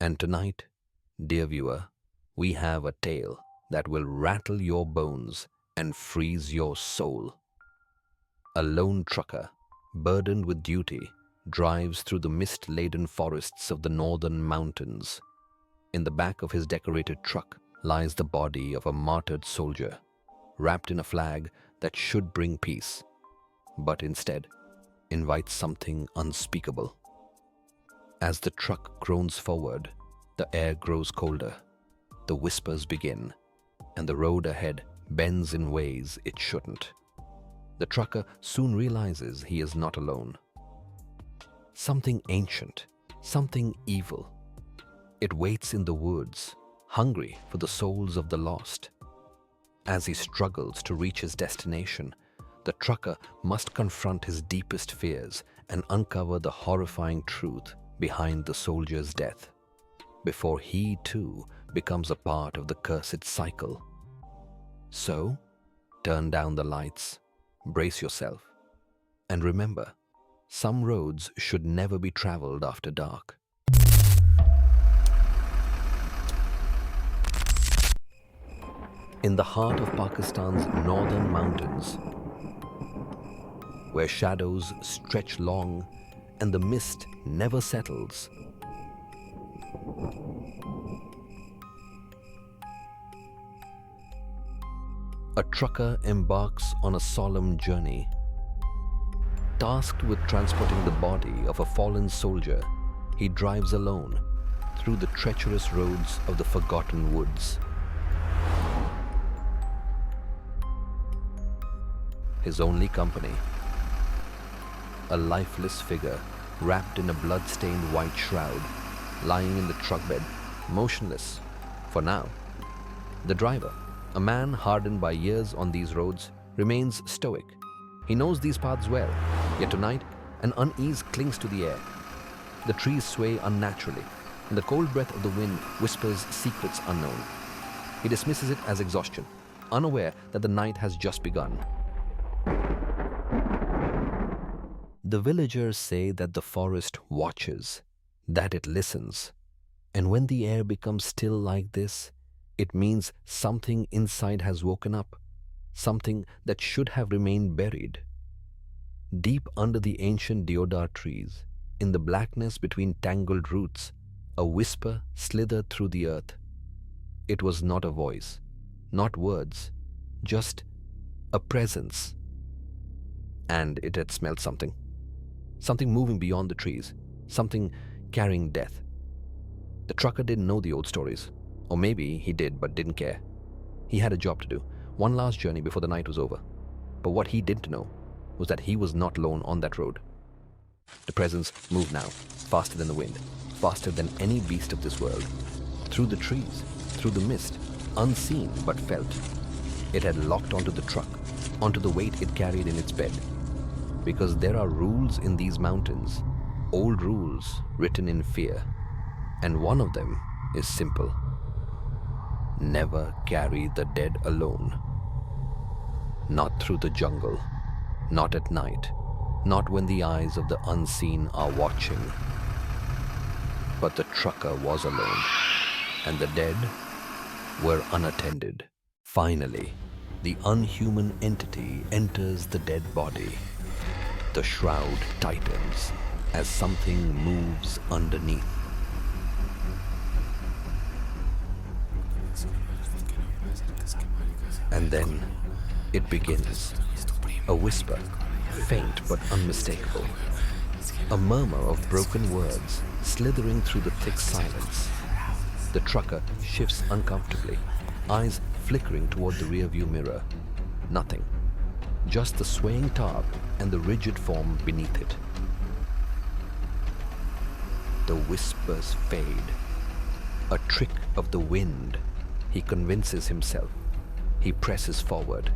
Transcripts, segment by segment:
And tonight, dear viewer, we have a tale that will rattle your bones and freeze your soul. A lone trucker, burdened with duty, drives through the mist-laden forests of the northern mountains. In the back of his decorated truck lies the body of a martyred soldier, wrapped in a flag that should bring peace, but instead invites something unspeakable. As the truck groans forward, the air grows colder, the whispers begin, and the road ahead bends in ways it shouldn't. The trucker soon realizes he is not alone. Something ancient, something evil. It waits in the woods, hungry for the souls of the lost. As he struggles to reach his destination, the trucker must confront his deepest fears and uncover the horrifying truth behind the soldier's death, before he too becomes a part of the cursed cycle. So, turn down the lights, brace yourself, and remember, some roads should never be traveled after dark. In the heart of Pakistan's northern mountains, where shadows stretch long and the mist never settles, a trucker embarks on a solemn journey. Tasked with transporting the body of a fallen soldier, he drives alone through the treacherous roads of the forgotten woods. His only company, a lifeless figure wrapped in a blood-stained white shroud, lying in the truck bed, motionless, for now. The driver, a man hardened by years on these roads, remains stoic. He knows these paths well, yet tonight an unease clings to the air. The trees sway unnaturally, and the cold breath of the wind whispers secrets unknown. He dismisses it as exhaustion, unaware that the night has just begun. The villagers say that the forest watches, that it listens, and when the air becomes still like this, it means something inside has woken up, something that should have remained buried. Deep under the ancient deodar trees, in the blackness between tangled roots, a whisper slithered through the earth. It was not a voice, not words, just a presence. And it had smelled something. Something moving beyond the trees, something carrying death. The trucker didn't know the old stories, or maybe he did but didn't care. He had a job to do, one last journey before the night was over. But what he didn't know was that he was not alone on that road. The presence moved now, faster than the wind, faster than any beast of this world. Through the trees, through the mist, unseen but felt. It had locked onto the truck, onto the weight it carried in its bed. Because there are rules in these mountains, old rules written in fear, and one of them is simple. Never carry the dead alone. Not through the jungle, not at night, not when the eyes of the unseen are watching. But the trucker was alone, and the dead were unattended. Finally, the unhuman entity enters the dead body. The shroud tightens as something moves underneath. And then it begins. A whisper, faint but unmistakable. A murmur of broken words slithering through the thick silence. The trucker shifts uncomfortably, eyes flickering toward the rearview mirror. Nothing. Just the swaying tarp and the rigid form beneath it. The whispers fade. A trick of the wind, he convinces himself. He presses forward.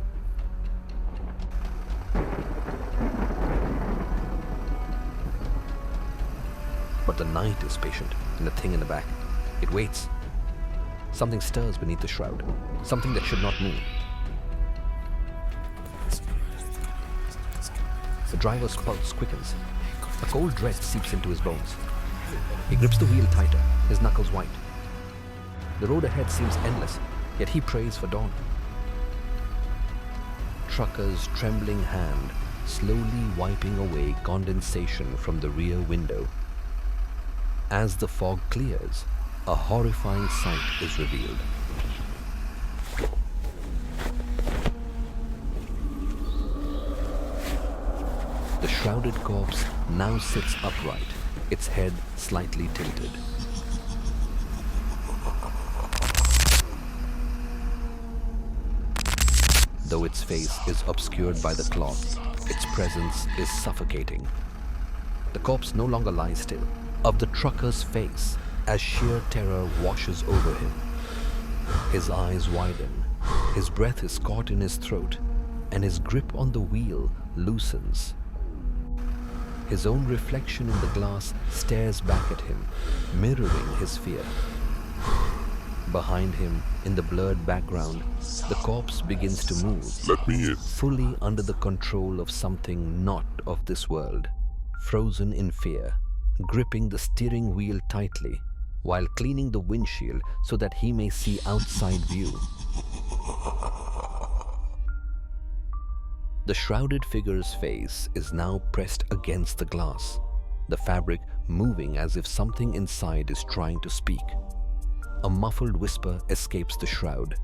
But the night is patient, and the thing in the back, it waits. Something stirs beneath the shroud, something that should not move. The driver's pulse quickens. A cold dread seeps into his bones. He grips the wheel tighter, his knuckles white. The road ahead seems endless, yet he prays for dawn. Trucker's trembling hand slowly wiping away condensation from the rear window. As the fog clears, a horrifying sight is revealed. The shrouded corpse now sits upright, its head slightly tilted. Though its face is obscured by the cloth, its presence is suffocating. The corpse no longer lies still. Of the trucker's face, as sheer terror washes over him. His eyes widen, his breath is caught in his throat, and his grip on the wheel loosens. His own reflection in the glass stares back at him, mirroring his fear. Behind him, in the blurred background, the corpse begins to move. Let me in. Fully under the control of something not of this world, frozen in fear, gripping the steering wheel tightly, while cleaning the windshield so that he may see outside view. The shrouded figure's face is now pressed against the glass, the fabric moving as if something inside is trying to speak. A muffled whisper escapes the shroud.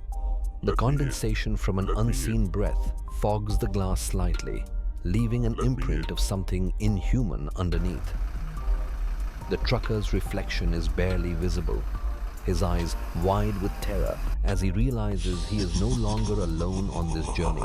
The condensation from an unseen breath fogs the glass slightly, leaving an imprint of something inhuman underneath. The trucker's reflection is barely visible, his eyes wide with terror as he realizes he is no longer alone on this journey.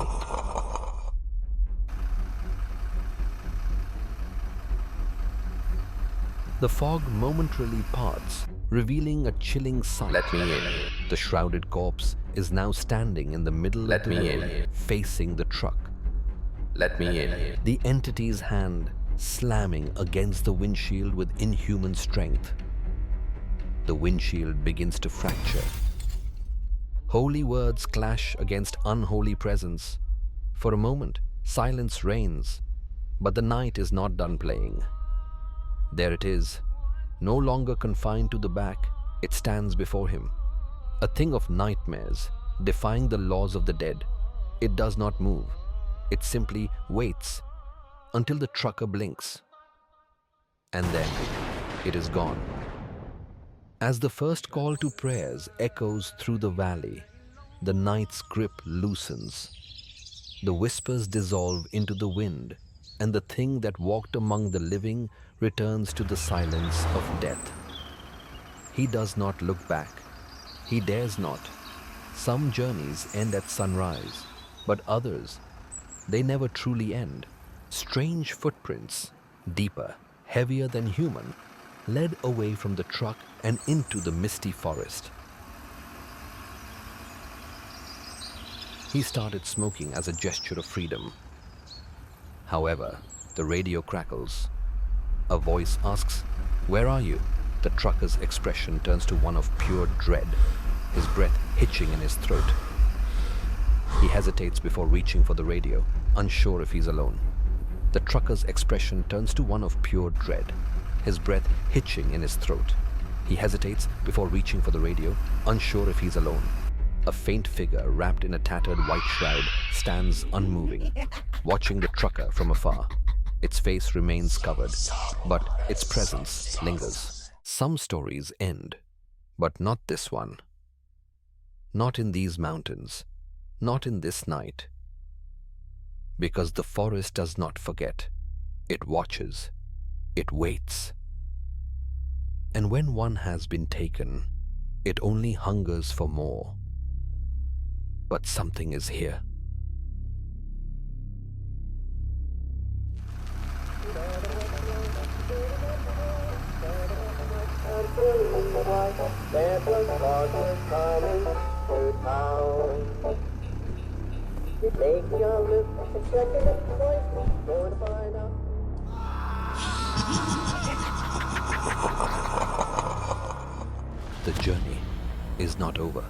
The fog momentarily parts, revealing a chilling sight. Let me in. The shrouded corpse is now standing in the middle of the road, facing the truck. Let me in. The entity's hand slamming against the windshield with inhuman strength. The windshield begins to fracture. Holy words clash against unholy presence. For a moment, silence reigns, but the night is not done playing. There it is, no longer confined to the back, it stands before him. A thing of nightmares, defying the laws of the dead. It does not move. It simply waits until the trucker blinks. And then it is gone. As the first call to prayers echoes through the valley, the night's grip loosens. The whispers dissolve into the wind, and the thing that walked among the living returns to the silence of death. He does not look back. He dares not. Some journeys end at sunrise, but others, they never truly end. Strange footprints, deeper, heavier than human, led away from the truck and into the misty forest. He started smoking as a gesture of freedom. However, the radio crackles. A voice asks, "Where are you?" The trucker's expression turns to one of pure dread, his breath hitching in his throat. He hesitates before reaching for the radio, unsure if he's alone. The trucker's expression turns to one of pure dread, his breath hitching in his throat. He hesitates before reaching for the radio, unsure if he's alone. A faint figure wrapped in a tattered white shroud stands unmoving, watching the trucker from afar. Its face remains covered, but its presence lingers. Some stories end, but not this one. Not in these mountains, not in this night. Because the forest does not forget. It watches. It waits. And when one has been taken, it only hungers for more. But something is here. The journey is not over.